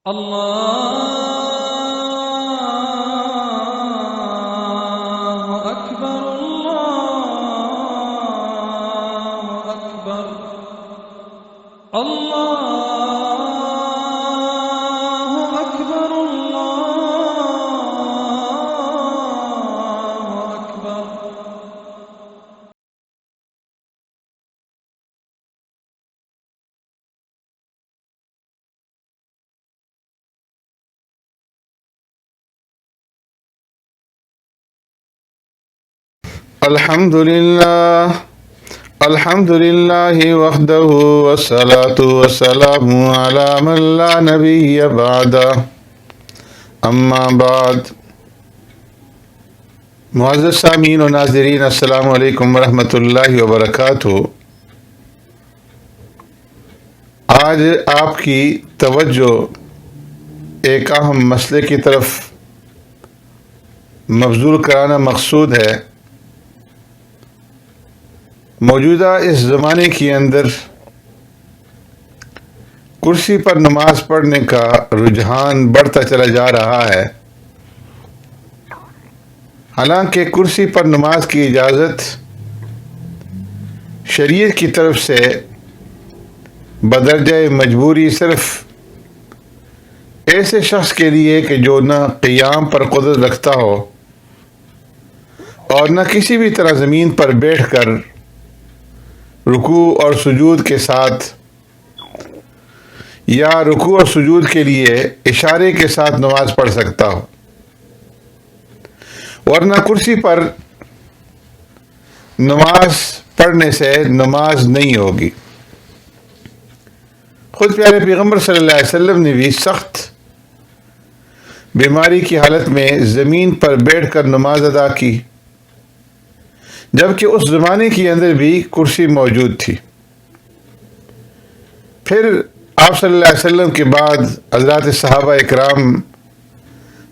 الله أكبر الله أكبر الله أكبر الله أكبر. الحمد لله وحده والصلاة والسلام على من لا نبي بعده اما بعد. معزز سامعین و ناظرین، السلام علیکم ورحمۃ اللہ وبرکاتہ. آج آپ کی توجہ ایک اہم مسئلے کی طرف مبذول کرانا مقصود ہے. موجودہ اس زمانے کے اندر کرسی پر نماز پڑھنے کا رجحان بڑھتا چلا جا رہا ہے. حالانکہ کرسی پر نماز کی اجازت شریعت کی طرف سے بدرجہ مجبوری صرف ایسے شخص کے لیے کہ جو نہ قیام پر قدرت رکھتا ہو اور نہ کسی بھی طرح زمین پر بیٹھ کر رکوع اور سجود کے ساتھ یا رکوع اور سجود کے لیے اشارے کے ساتھ نماز پڑھ سکتا ہو، ورنہ کرسی پر نماز پڑھنے سے نماز نہیں ہوگی. خود پیارے پیغمبر صلی اللہ علیہ وسلم نے بھی سخت بیماری کی حالت میں زمین پر بیٹھ کر نماز ادا کی، جبکہ اس زمانے کے اندر بھی کرسی موجود تھی. پھر آپ صلی اللہ علیہ وسلم کے بعد حضرات صحابہ اکرام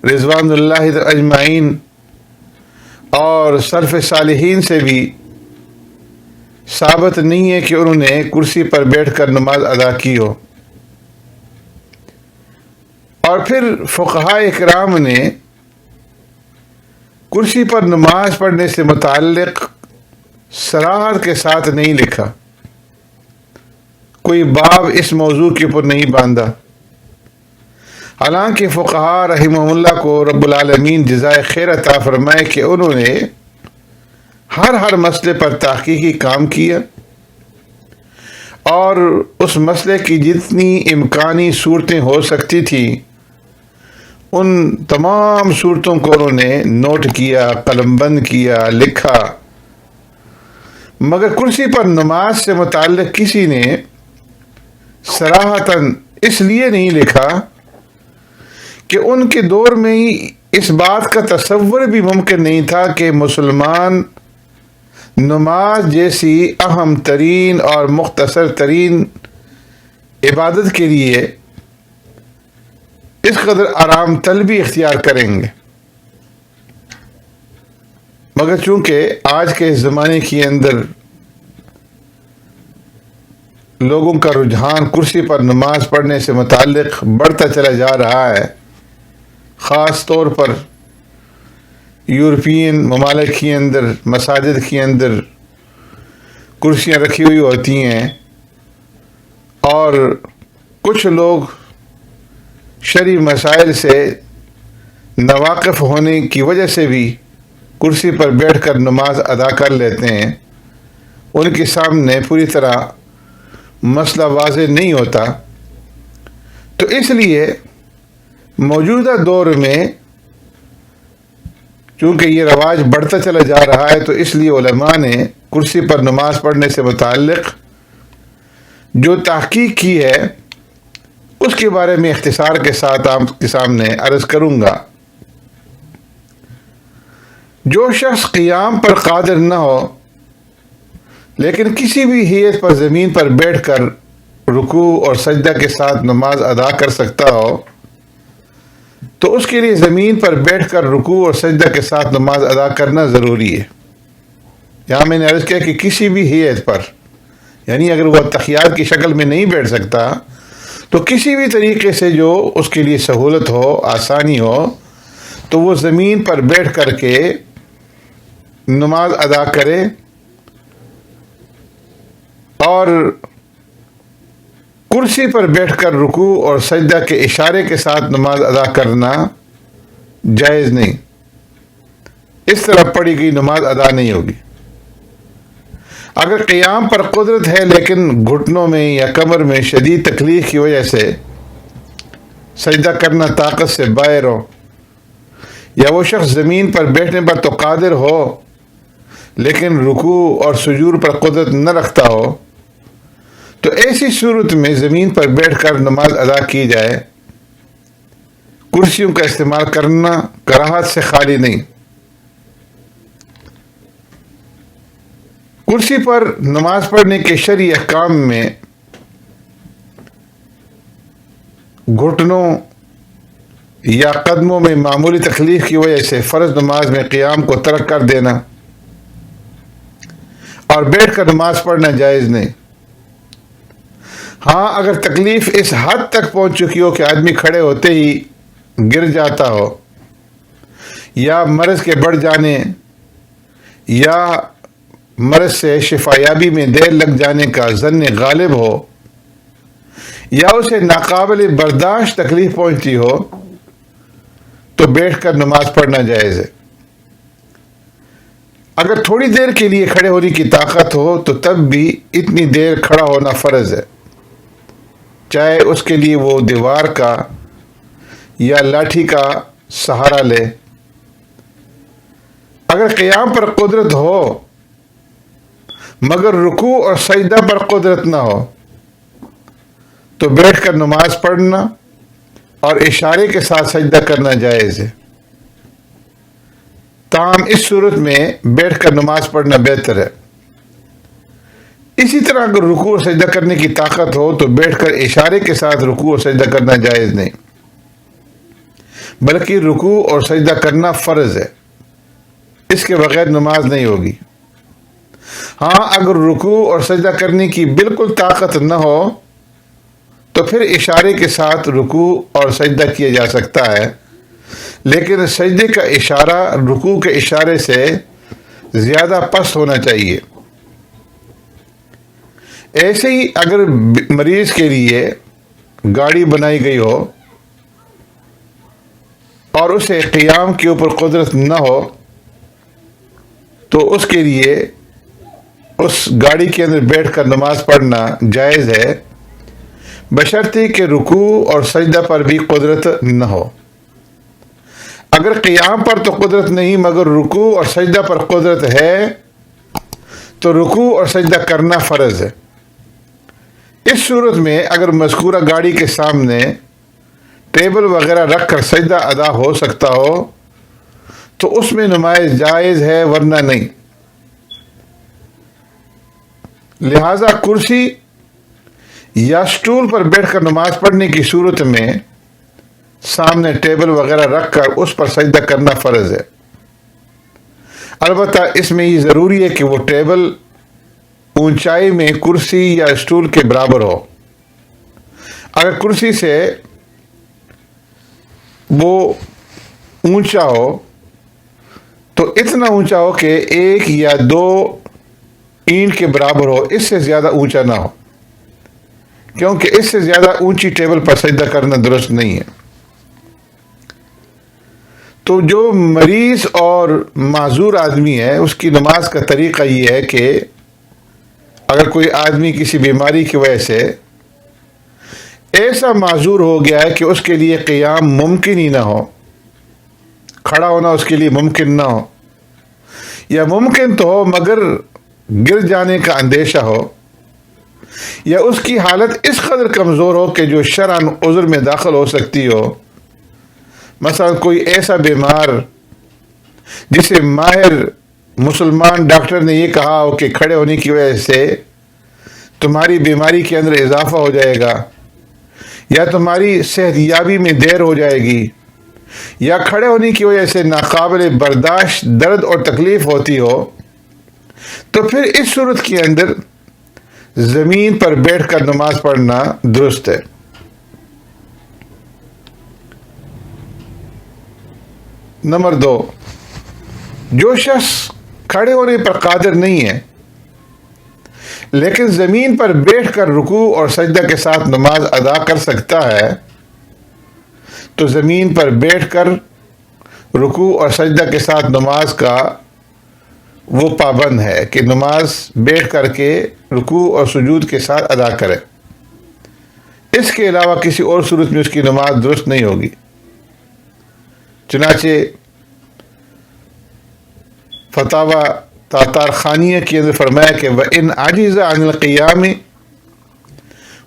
رضوان اللہ اجمعین اور سلف صالحین سے بھی ثابت نہیں ہے کہ انہوں نے کرسی پر بیٹھ کر نماز ادا کی ہو. اور پھر فقہاء اکرام نے کرسی پر نماز پڑھنے سے متعلق صراحت کے ساتھ نہیں لکھا، کوئی باب اس موضوع کے اوپر نہیں باندھا. حالانکہ فقہاء رحمہ اللہ کو رب العالمین جزائے خیر عطا فرمائے کہ انہوں نے ہر مسئلے پر تحقیقی کام کیا اور اس مسئلے کی جتنی امکانی صورتیں ہو سکتی تھی ان تمام صورتوں کو انہوں نے نوٹ کیا، قلم بند کیا، لکھا. مگر کرسی پر نماز سے متعلق کسی نے صراحتاً اس لیے نہیں لکھا کہ ان کے دور میں ہی اس بات کا تصور بھی ممکن نہیں تھا کہ مسلمان نماز جیسی اہم ترین اور مختصر ترین عبادت کے لیے اس قدر آرام طلبی اختیار کریں گے. مگر چونکہ آج کے اس زمانے کے اندر لوگوں کا رجحان کرسی پر نماز پڑھنے سے متعلق بڑھتا چلا جا رہا ہے، خاص طور پر یورپین ممالک کے اندر مساجد کے اندر کرسیاں رکھی ہوئی ہوتی ہیں اور کچھ لوگ شرعی مسائل سے ناواقف ہونے کی وجہ سے بھی کرسی پر بیٹھ کر نماز ادا کر لیتے ہیں. ان کے سامنے پوری طرح مسئلہ واضح نہیں ہوتا. تو اس لیے موجودہ دور میں چونکہ یہ رواج بڑھتا چلا جا رہا ہے تو اس لیے علماء نے کرسی پر نماز پڑھنے سے متعلق جو تحقیق کی ہے اس کے بارے میں اختصار کے ساتھ آپ کے سامنے عرض کروں گا. جو شخص قیام پر قادر نہ ہو لیکن کسی بھی حیثیت پر زمین پر بیٹھ کر رکوع اور سجدہ کے ساتھ نماز ادا کر سکتا ہو تو اس کے لیے زمین پر بیٹھ کر رکوع اور سجدہ کے ساتھ نماز ادا کرنا ضروری ہے. یہاں میں نے عرض کیا کہ کسی بھی حیثیت پر، یعنی اگر وہ تحیات کی شکل میں نہیں بیٹھ سکتا تو کسی بھی طریقے سے جو اس کے لیے سہولت ہو، آسانی ہو، تو وہ زمین پر بیٹھ کر کے نماز ادا کرے، اور کرسی پر بیٹھ کر رکوع اور سجدہ کے اشارے کے ساتھ نماز ادا کرنا جائز نہیں۔ اس طرح پڑھی گئی نماز ادا نہیں ہوگی۔ اگر قیام پر قدرت ہے لیکن گھٹنوں میں یا کمر میں شدید تکلیف کی وجہ سے سجدہ کرنا طاقت سے باہر ہو، یا وہ شخص زمین پر بیٹھنے پر تو قادر ہو لیکن رکوع اور سجود پر قدرت نہ رکھتا ہو، تو ایسی صورت میں زمین پر بیٹھ کر نماز ادا کی جائے۔ کرسیوں کا استعمال کرنا کراہت سے خالی نہیں۔ کرسی پر نماز پڑھنے کے شرعی احکام میں گھٹنوں یا قدموں میں معمولی تکلیف کی وجہ سے فرض نماز میں قیام کو ترک کر دینا اور بیٹھ کر نماز پڑھنا جائز نہیں۔ ہاں، اگر تکلیف اس حد تک پہنچ چکی ہو کہ آدمی کھڑے ہوتے ہی گر جاتا ہو، یا مرض کے بڑھ جانے یا مرض سے شفایابی میں دیر لگ جانے کا ظن غالب ہو، یا اسے ناقابل برداشت تکلیف پہنچتی ہو، تو بیٹھ کر نماز پڑھنا جائز ہے۔ اگر تھوڑی دیر کے لیے کھڑے ہونے کی طاقت ہو تو تب بھی اتنی دیر کھڑا ہونا فرض ہے، چاہے اس کے لیے وہ دیوار کا یا لاٹھی کا سہارا لے۔ اگر قیام پر قدرت ہو مگر رکوع اور سجدہ پر قدرت نہ ہو، تو بیٹھ کر نماز پڑھنا اور اشارے کے ساتھ سجدہ کرنا جائز ہے۔ تاہم اس صورت میں بیٹھ کر نماز پڑھنا بہتر ہے۔ اسی طرح اگر رکوع اور سجدہ کرنے کی طاقت ہو تو بیٹھ کر اشارے کے ساتھ رکوع اور سجدہ کرنا جائز نہیں، بلکہ رکوع اور سجدہ کرنا فرض ہے، اس کے بغیر نماز نہیں ہوگی۔ ہاں، اگر رکوع اور سجدہ کرنے کی بالکل طاقت نہ ہو تو پھر اشارے کے ساتھ رکوع اور سجدہ کیا جا سکتا ہے، لیکن سجدے کا اشارہ رکوع کے اشارے سے زیادہ پست ہونا چاہیے۔ ایسے ہی اگر مریض کے لیے گاڑی بنائی گئی ہو اور اسے قیام کے اوپر قدرت نہ ہو، تو اس کے لیے اس گاڑی کے اندر بیٹھ کر نماز پڑھنا جائز ہے، بشرطے کہ رکوع اور سجدہ پر بھی قدرت نہ ہو۔ اگر قیام پر تو قدرت نہیں مگر رکوع اور سجدہ پر قدرت ہے تو رکوع اور سجدہ کرنا فرض ہے۔ اس صورت میں اگر مذکورہ گاڑی کے سامنے ٹیبل وغیرہ رکھ کر سجدہ ادا ہو سکتا ہو تو اس میں نماز جائز ہے، ورنہ نہیں۔ لہذا کرسی یا سٹول پر بیٹھ کر نماز پڑھنے کی صورت میں سامنے ٹیبل وغیرہ رکھ کر اس پر سجدہ کرنا فرض ہے۔ البتہ اس میں یہ ضروری ہے کہ وہ ٹیبل اونچائی میں کرسی یا سٹول کے برابر ہو۔ اگر کرسی سے وہ اونچا ہو تو اتنا اونچا ہو کہ 1 یا 2 اینٹ کے برابر ہو، اس سے زیادہ اونچا نہ ہو، کیونکہ اس سے زیادہ اونچی ٹیبل پر سجدہ کرنا درست نہیں ہے۔ تو جو مریض اور معذور آدمی ہے اس کی نماز کا طریقہ یہ ہے کہ اگر کوئی آدمی کسی بیماری کی وجہ سے ایسا معذور ہو گیا ہے کہ اس کے لیے قیام ممکن ہی نہ ہو، کھڑا ہونا اس کے لیے ممکن نہ ہو، یا ممکن تو ہو مگر گر جانے کا اندیشہ ہو، یا اس کی حالت اس قدر کمزور ہو کہ جو شرعاً عذر میں داخل ہو سکتی ہو، مثلا کوئی ایسا بیمار جسے ماہر مسلمان ڈاکٹر نے یہ کہا ہو کہ کھڑے ہونے کی وجہ سے تمہاری بیماری کے اندر اضافہ ہو جائے گا، یا تمہاری صحت یابی میں دیر ہو جائے گی، یا کھڑے ہونے کی وجہ سے ناقابل برداشت درد اور تکلیف ہوتی ہو، تو پھر اس صورت کے اندر زمین پر بیٹھ کر نماز پڑھنا درست ہے۔ نمبر 2، جو شخص کھڑے ہونے پر قادر نہیں ہے لیکن زمین پر بیٹھ کر رکوع اور سجدہ کے ساتھ نماز ادا کر سکتا ہے تو زمین پر بیٹھ کر رکوع اور سجدہ کے ساتھ نماز کا وہ پابند ہے کہ نماز بیٹھ کر کے رکوع اور سجود کے ساتھ ادا کرے، اس کے علاوہ کسی اور صورت میں اس کی نماز درست نہیں ہوگی۔ چنانچہ فتاوی تاتارخانیہ کے اندر فرمایا کہ وَإِنْ عَجِزَ عَنِ الْقِيَامِ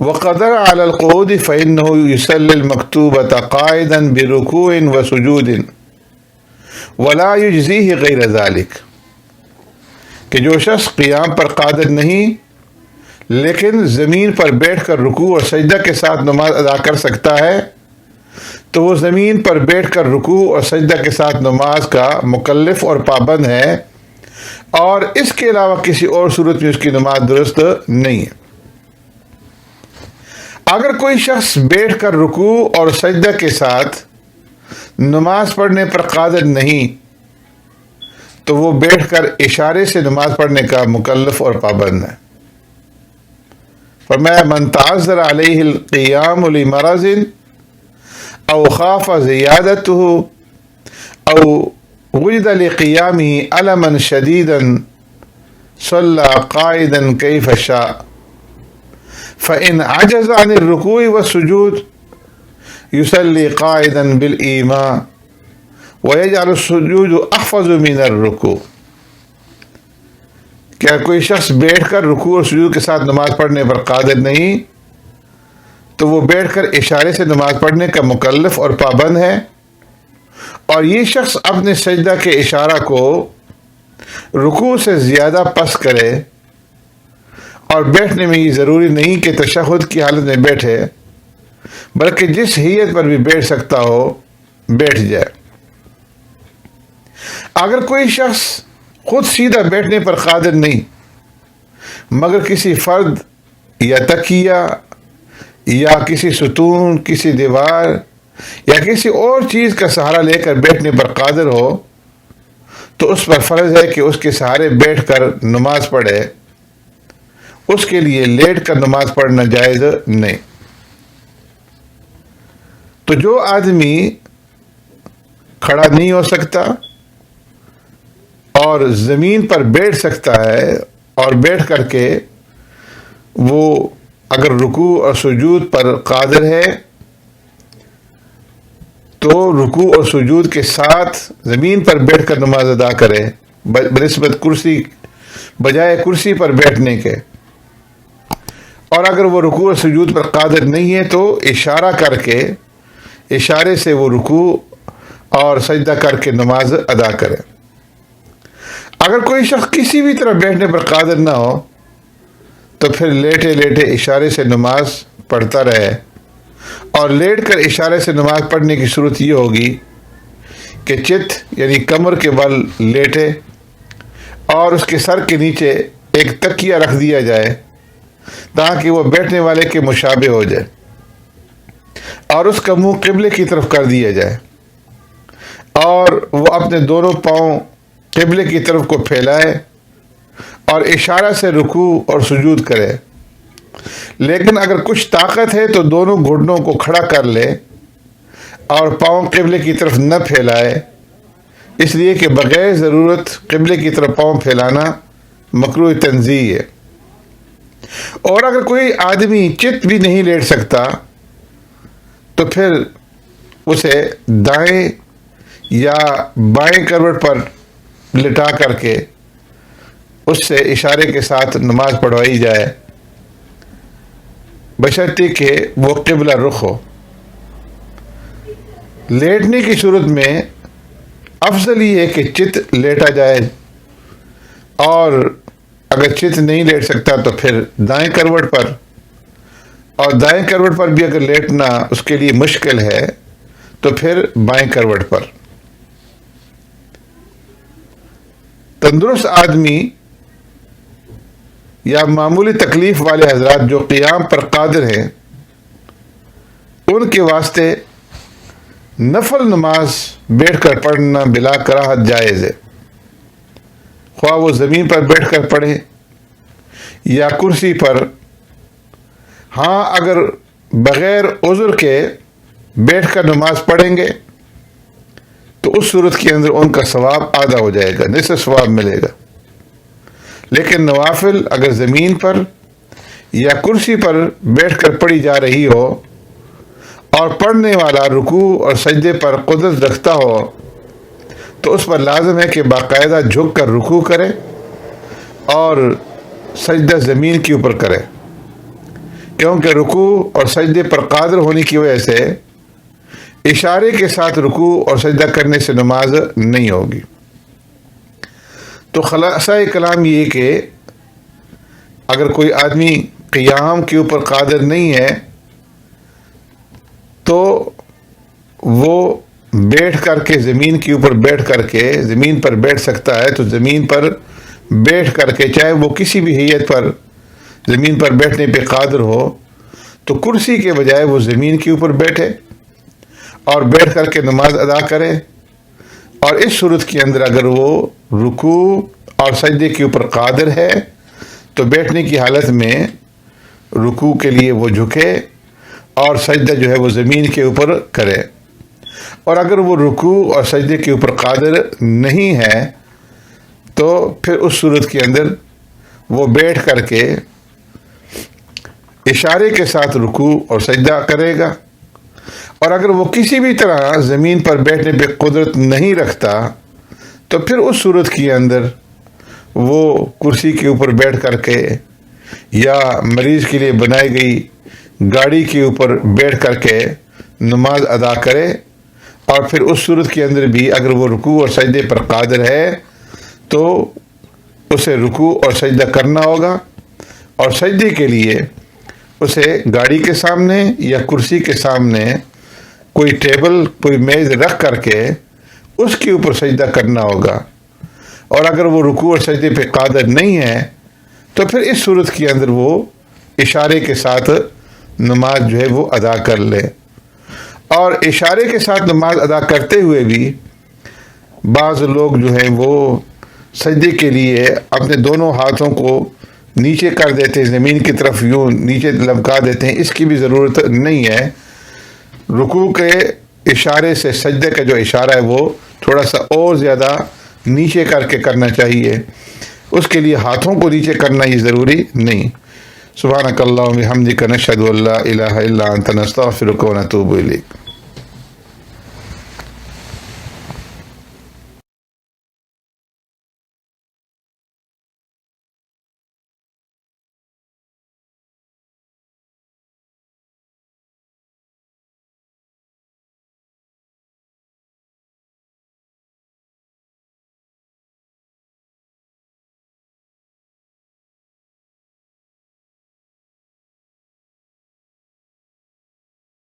وَقَدَرَ عَلَى الْقُعُودِ فَإِنَّهُ يُصَلِّي الْمَكْتُوبَةَ قَاعِدًا بِرُكُوعٍ وَسُجُودٍ وَلَا يُجْزِيهِ غَيْرَ ذَلِكَ، کہ جو شخص قیام پر قادر نہیں لیکن زمین پر بیٹھ کر رکوع اور سجدہ کے ساتھ نماز ادا کر سکتا ہے تو وہ زمین پر بیٹھ کر رکوع اور سجدہ کے ساتھ نماز کا مکلف اور پابند ہے، اور اس کے علاوہ کسی اور صورت میں اس کی نماز درست نہیں ہے۔ اگر کوئی شخص بیٹھ کر رکوع اور سجدہ کے ساتھ نماز پڑھنے پر قادر نہیں تو وہ بیٹھ کر اشارے سے نماز پڑھنے کا مکلف اور پابند ہے۔ فرمایا من تعذر علیہ القیام لمرض او خاف زیادته او وجد لقیامه الما شدیدا صلى قائدا كيف شاء فإن عجز عن الركوع والسجود يصلي قائدا بالإيماء ويجعل السجود أحفظ من الركوع۔ کیا کوئی شخص بیٹھ کر رکوع اور سجود کے ساتھ نماز پڑھنے پر قادر نہیں تو وہ بیٹھ کر اشارے سے نماز پڑھنے کا مکلف اور پابند ہے، اور یہ شخص اپنے سجدہ کے اشارہ کو رکوع سے زیادہ پس کرے، اور بیٹھنے میں یہ ضروری نہیں کہ تشہد کی حالت میں بیٹھے بلکہ جس حیت پر بھی بیٹھ سکتا ہو بیٹھ جائے۔ اگر کوئی شخص خود سیدھا بیٹھنے پر قادر نہیں مگر کسی فرد یا تکیہ یا کسی ستون، کسی دیوار یا کسی اور چیز کا سہارا لے کر بیٹھنے پر قادر ہو تو اس پر فرض ہے کہ اس کے سہارے بیٹھ کر نماز پڑھے، اس کے لیے لیٹ کر نماز پڑھنا جائز نہیں۔ تو جو آدمی کھڑا نہیں ہو سکتا اور زمین پر بیٹھ سکتا ہے اور بیٹھ کر کے وہ اگر رکوع اور سجود پر قادر ہے تو رکوع اور سجود کے ساتھ زمین پر بیٹھ کر نماز ادا کرے بنسبت کرسی، بجائے کرسی پر بیٹھنے کے، اور اگر وہ رکوع اور سجود پر قادر نہیں ہے تو اشارہ کر کے اشارے سے وہ رکوع اور سجدہ کر کے نماز ادا کرے۔ اگر کوئی شخص کسی بھی طرح بیٹھنے پر قادر نہ ہو تو پھر لیٹے لیٹے اشارے سے نماز پڑھتا رہے، اور لیٹ کر اشارے سے نماز پڑھنے کی صورت یہ ہوگی کہ چت یعنی کمر کے بل لیٹے اور اس کے سر کے نیچے ایک تکیہ رکھ دیا جائے تاکہ وہ بیٹھنے والے کے مشابہ ہو جائے، اور اس کا منہ قبلے کی طرف کر دیا جائے، اور وہ اپنے دونوں پاؤں قبلے کی طرف کو پھیلائے اور اشارہ سے رکوع اور سجود کرے۔ لیکن اگر کچھ طاقت ہے تو دونوں گھٹنوں کو کھڑا کر لے اور پاؤں قبلے کی طرف نہ پھیلائے، اس لیے کہ بغیر ضرورت قبلے کی طرف پاؤں پھیلانا مکروہ تنزیہ ہے۔ اور اگر کوئی آدمی چت بھی نہیں لیٹ سکتا تو پھر اسے دائیں یا بائیں کروٹ پر لٹا کر کے اس سے اشارے کے ساتھ نماز پڑھوائی جائے بشرطے کہ وہ قبلہ رخ ہو۔ لیٹنے کی صورت میں افضل یہ ہے کہ چت لیٹا جائے، اور اگر چت نہیں لیٹ سکتا تو پھر دائیں کروٹ پر، اور دائیں کروٹ پر بھی اگر لیٹنا اس کے لیے مشکل ہے تو پھر بائیں کروٹ پر۔ تندرست آدمی یا معمولی تکلیف والے حضرات جو قیام پر قادر ہیں ان کے واسطے نفل نماز بیٹھ کر پڑھنا بلا کراہت جائز ہے، خواہ وہ زمین پر بیٹھ کر پڑھے یا کرسی پر۔ ہاں اگر بغیر عذر کے بیٹھ کر نماز پڑھیں گے تو اس صورت کے اندر ان کا ثواب آدھا ہو جائے گا، نصف ثواب ملے گا۔ لیکن نوافل اگر زمین پر یا کرسی پر بیٹھ کر پڑھی جا رہی ہو اور پڑھنے والا رکوع اور سجدے پر قدرت رکھتا ہو تو اس پر لازم ہے کہ باقاعدہ جھک کر رکوع کرے اور سجدہ زمین کے اوپر کرے، کیونکہ رکوع اور سجدے پر قادر ہونے کی وجہ سے اشارے کے ساتھ رکوع اور سجدہ کرنے سے نماز نہیں ہوگی۔ تو خلاصہ کلام یہ کہ اگر کوئی آدمی قیام کے اوپر قادر نہیں ہے تو وہ بیٹھ کر کے زمین کے اوپر بیٹھ کر کے زمین پر بیٹھ سکتا ہے، تو زمین پر بیٹھ کر کے چاہے وہ کسی بھی حیثیت پر زمین پر بیٹھنے پہ قادر ہو تو کرسی کے بجائے وہ زمین کے اوپر بیٹھے اور بیٹھ کر کے نماز ادا کرے۔ اور اس صورت کے اندر اگر وہ رکوع اور سجدے کے اوپر قادر ہے تو بیٹھنے کی حالت میں رکوع کے لیے وہ جھکے اور سجدہ جو ہے وہ زمین کے اوپر کرے، اور اگر وہ رکوع اور سجدے کے اوپر قادر نہیں ہے تو پھر اس صورت کے اندر وہ بیٹھ کر کے اشارے کے ساتھ رکوع اور سجدہ کرے گا، اور اگر وہ کسی بھی طرح زمین پر بیٹھنے پہ قدرت نہیں رکھتا تو پھر اس صورت کے اندر وہ کرسی کے اوپر بیٹھ کر کے یا مریض کے لیے بنائی گئی گاڑی کے اوپر بیٹھ کر کے نماز ادا کرے، اور پھر اس صورت کے اندر بھی اگر وہ رکوع اور سجدے پر قادر ہے تو اسے رکوع اور سجدہ کرنا ہوگا، اور سجدے کے لیے اسے گاڑی کے سامنے یا کرسی کے سامنے کوئی ٹیبل کوئی میز رکھ کر کے اس کے اوپر سجدہ کرنا ہوگا، اور اگر وہ رکوع اور سجدے پہ قادر نہیں ہے تو پھر اس صورت کے اندر وہ اشارے کے ساتھ نماز جو ہے وہ ادا کر لے۔ اور اشارے کے ساتھ نماز ادا کرتے ہوئے بھی بعض لوگ جو ہیں وہ سجدے کے لیے اپنے دونوں ہاتھوں کو نیچے کر دیتے ہیں، زمین کی طرف یوں نیچے لمکا دیتے ہیں، اس کی بھی ضرورت نہیں ہے۔ رکوع کے اشارے سے سجدے کا جو اشارہ ہے وہ تھوڑا سا اور زیادہ نیچے کر کے کرنا چاہیے، اس کے لیے ہاتھوں کو نیچے کرنا یہ ضروری نہیں۔ سبحانک اللہم و بحمدک نشہد ان لا الہ الا انت نستغفرک و نتوب الیک۔